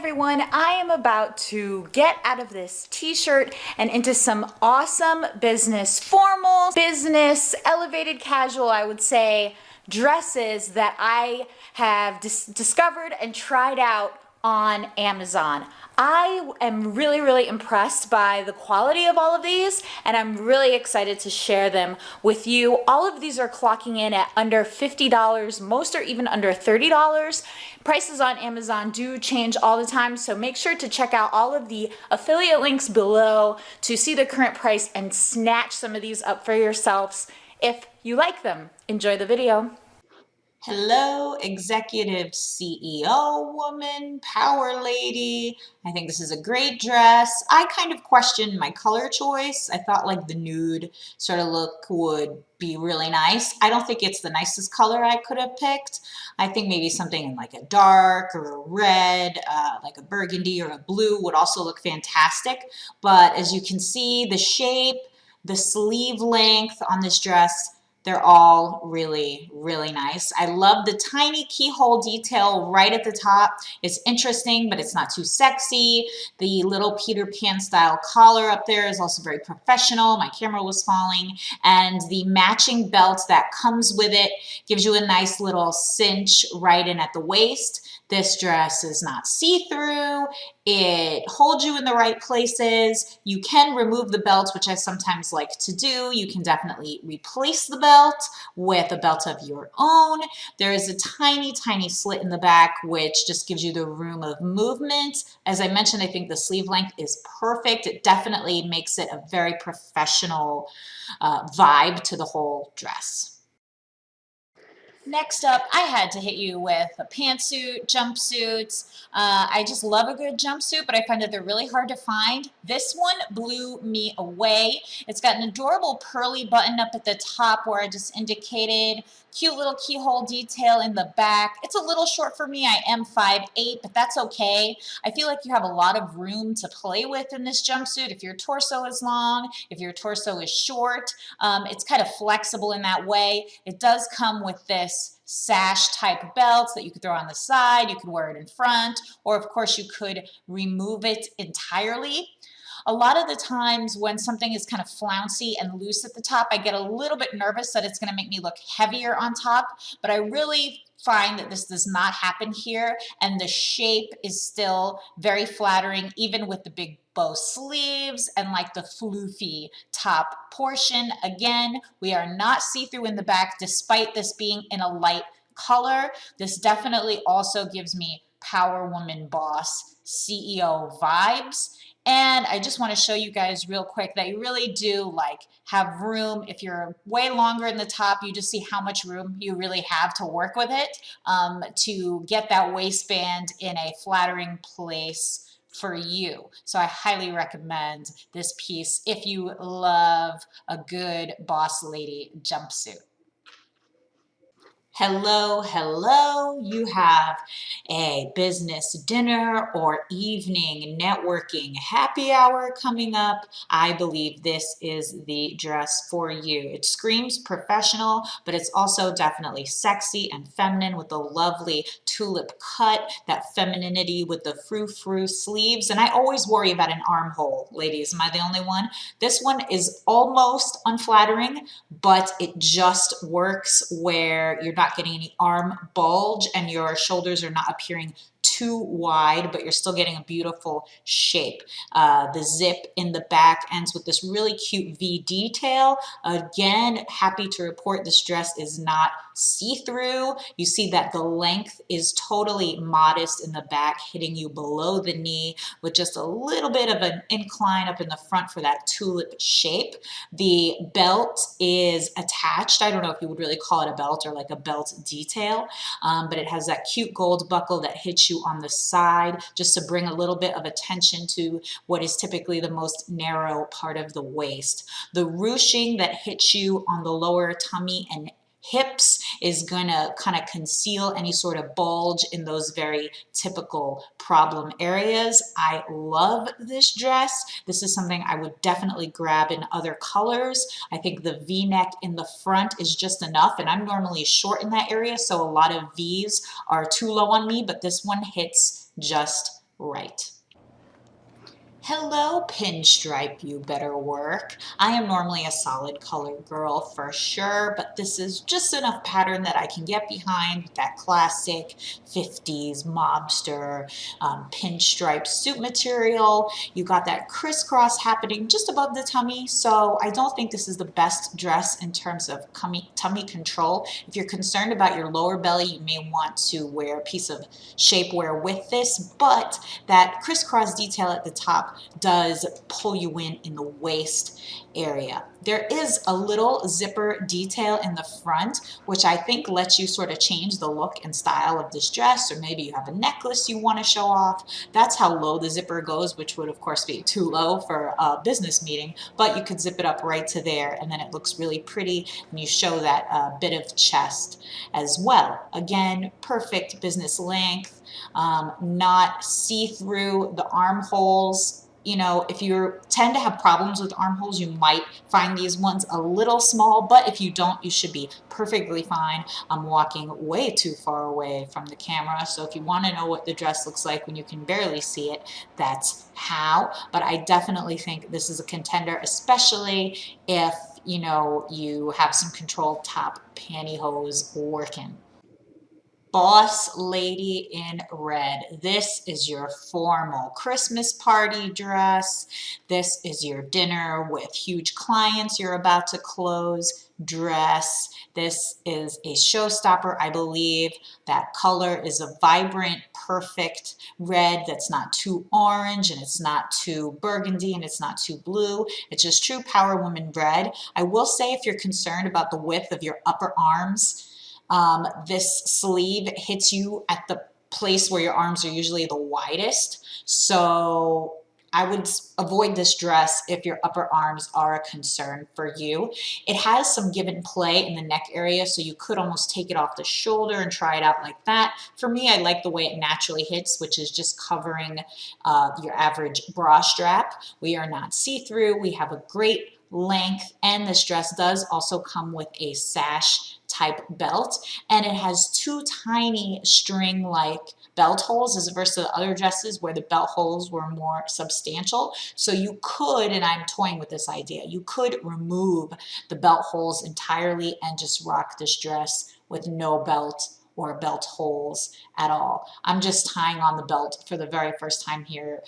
everyone, I am about to get out of this t-shirt and into some awesome business, formal business, elevated casual, I would say, dresses that I have discovered and tried out on Amazon. I am really impressed by the quality of all of these, and I'm really excited to share them with you. All of these are clocking in at under $50. Most are even under $30. Prices on Amazon do change all the time, so make sure to check out all of the affiliate links below to see the current price and snatch some of these up for yourselves if you like them. Enjoy the video. Hello, executive CEO woman, power lady. I think this is a great dress. I kind of questioned my color choice. I thought like the nude sort of look would be really nice. I don't think it's the nicest color I could have picked. I think maybe something in like a dark or a red, like a burgundy or a blue would also look fantastic. But as you can see, the shape, the sleeve length on this dress, they're all really nice. I love the tiny keyhole detail right at the top. It's interesting, but it's not too sexy. The little Peter Pan style collar up there is also very professional. My camera was falling. And the matching belt that comes with it gives you a nice little cinch right in at the waist. This dress is not see-through. It holds you in the right places. You can remove the belt, which I sometimes like to do. You can definitely replace the belt with a belt of your own. There is a tiny slit in the back, which just gives you the room of movement. As I mentioned, I think the sleeve length is perfect. It definitely makes it a very professional vibe to the whole dress. Next up, I had to hit you with a pantsuit, jumpsuits. I just love a good jumpsuit, but I find that they're really hard to find. This one blew me away. It's got an adorable pearly button up at the top where I just indicated, cute little keyhole detail in the back. It's a little short for me. I am 5'8", but that's okay. I feel like you have a lot of room to play with in this jumpsuit. If your torso is long, if your torso is short, it's kind of flexible in that way. It does come with this sash type belts that you could throw on the side. You could wear it in front, or of course you could remove it entirely. A lot of the times when something is kind of flouncy and loose at the top, I get a little bit nervous that it's going to make me look heavier on top, but I really find that this does not happen here, and the shape is still very flattering, even with the big bow sleeves and like the floofy top portion. Again, we are not see-through in the back, despite this being in a light color. This definitely also gives me power woman boss CEO vibes. And I just want to show you guys real quick that you really do like have room. If you're way longer in the top, you just see how much room you really have to work with it to get that waistband in a flattering place for you. So I highly recommend this piece if you love a good boss lady jumpsuit. Hello, you have a business dinner or evening networking happy hour coming up. I believe this is the dress for you. It screams professional, but it's also definitely sexy and feminine with a lovely tulip cut, that femininity with the frou-frou sleeves. And I always worry about an armhole, ladies. Am I the only one? This one is almost unflattering, but it just works where you're not getting any arm bulge and your shoulders are not appearing too wide, but you're still getting a beautiful shape. The zip in the back ends with this really cute V detail. Again, happy to report this dress is not see-through. You see that the length is totally modest in the back, hitting you below the knee with just a little bit of an incline up in the front for that tulip shape. The belt is attached. I don't know if you would really call it a belt or like a belt detail, but it has that cute gold buckle that hits you on the side just to bring a little bit of attention to what is typically the most narrow part of the waist. The ruching that hits you on the lower tummy and hips is going to kind of conceal any sort of bulge in those very typical problem areas. I love this dress. This is something I would definitely grab in other colors. I think the V-neck in the front is just enough, and I'm normally short in that area, so a lot of V's are too low on me, but this one hits just right. Hello, Pinstripe, you better work. I am normally a solid color girl for sure, but this is just enough pattern that I can get behind with that classic 50s mobster pinstripe suit material. You got that crisscross happening just above the tummy, so I don't think this is the best dress in terms of tummy control. If you're concerned about your lower belly, you may want to wear a piece of shapewear with this, but that crisscross detail at the top does pull you in the waist area. There is a little zipper detail in the front, which I think lets you sort of change the look and style of this dress, or maybe you have a necklace you want to show off. That's how low the zipper goes, which would of course be too low for a business meeting, but you could zip it up right to there and then it looks really pretty and you show that bit of chest as well. Again, perfect business length, not see-through the armholes. You know, if you tend to have problems with armholes, you might find these ones a little small, but if you don't, you should be perfectly fine. I'm walking way too far away from the camera, so if you want to know what the dress looks like when you can barely see it, that's how. But I definitely think this is a contender, especially if, you know, you have some controlled top pantyhose working. Boss Lady in Red. This is your formal Christmas party dress. This is your dinner with huge clients you're about to close dress. This is a showstopper, I believe. That color is a vibrant, perfect red that's not too orange and it's not too burgundy and it's not too blue. It's just true power woman red. I will say, if you're concerned about the width of your upper arms, this sleeve hits you at the place where your arms are usually the widest. So I would avoid this dress if your upper arms are a concern for you. It has some give and play in the neck area, so you could almost take it off the shoulder and try it out like that. For me, I like the way it naturally hits, which is just covering your average bra strap. We are not see-through. We have a great length, and this dress does also come with a sash type belt, and it has two tiny string-like belt holes as opposed to the other dresses where the belt holes were more substantial. So you could, and I'm toying with this idea, you could remove the belt holes entirely and just rock this dress with no belt or belt holes at all. I'm just tying on the belt for the very first time here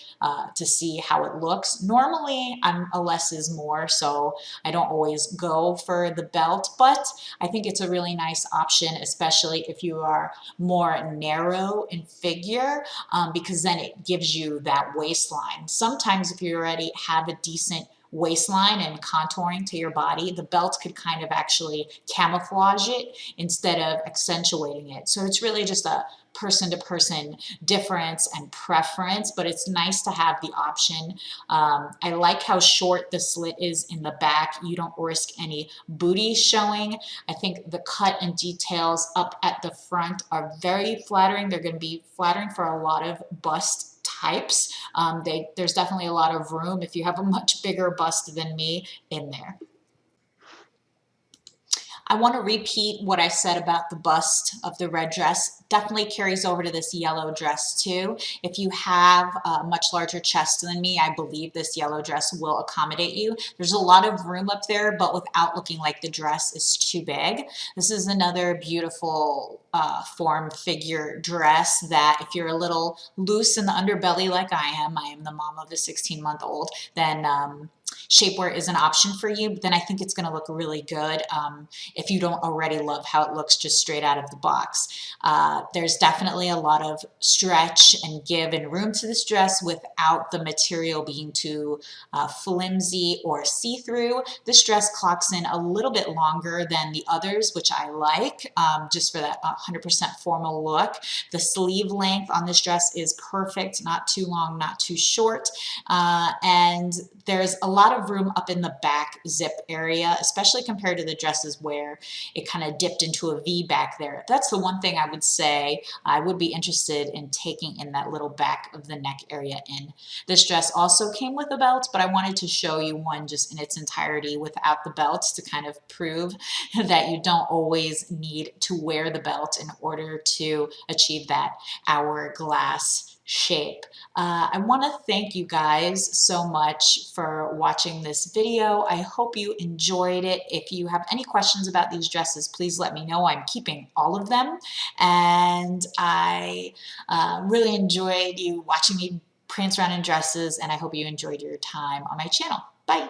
to see how it looks. Normally, I'm a less is more, so I don't always go for the belt, but I think it's a really nice option, especially if you are more narrow in figure, because then it gives you that waistline. Sometimes if you already have a decent waistline and contouring to your body, the belt could kind of actually camouflage it instead of accentuating it. So it's really just a person to person difference and preference, but it's nice to have the option. I like how short the slit is in the back. You don't risk any booty showing. I think the cut and details up at the front are very flattering. They're going to be flattering for a lot of bust types. There's definitely a lot of room if you have a much bigger bust than me in there. I want to repeat what I said about the bust of the red dress. Definitely carries over to this yellow dress too. If you have a much larger chest than me, I believe this yellow dress will accommodate you. There's a lot of room up there, but without looking like the dress is too big. This is another beautiful form figure dress that if you're a little loose in the underbelly like I am the mom of a 16-month-old, then shapewear is an option for you, but then I think it's going to look really good if you don't already love how it looks just straight out of the box. There's definitely a lot of stretch and give and room to this dress without the material being too flimsy or see-through. This dress clocks in a little bit longer than the others, which I like, just for that 100% formal look. The sleeve length on this dress is perfect, not too long, not too short, and there's a lot of room up in the back zip area, especially compared to the dresses where it kind of dipped into a V back there. That's the one thing I would say I would be interested in taking in that little back of the neck area in. This dress also came with a belt, but I wanted to show you one just in its entirety without the belt to kind of prove that you don't always need to wear the belt in order to achieve that hourglass shape. I want to thank you guys so much for watching this video. I hope you enjoyed it. If you have any questions about these dresses, please let me know. I'm keeping all of them, and I really enjoyed you watching me prance around in dresses, and I hope you enjoyed your time on my channel. Bye.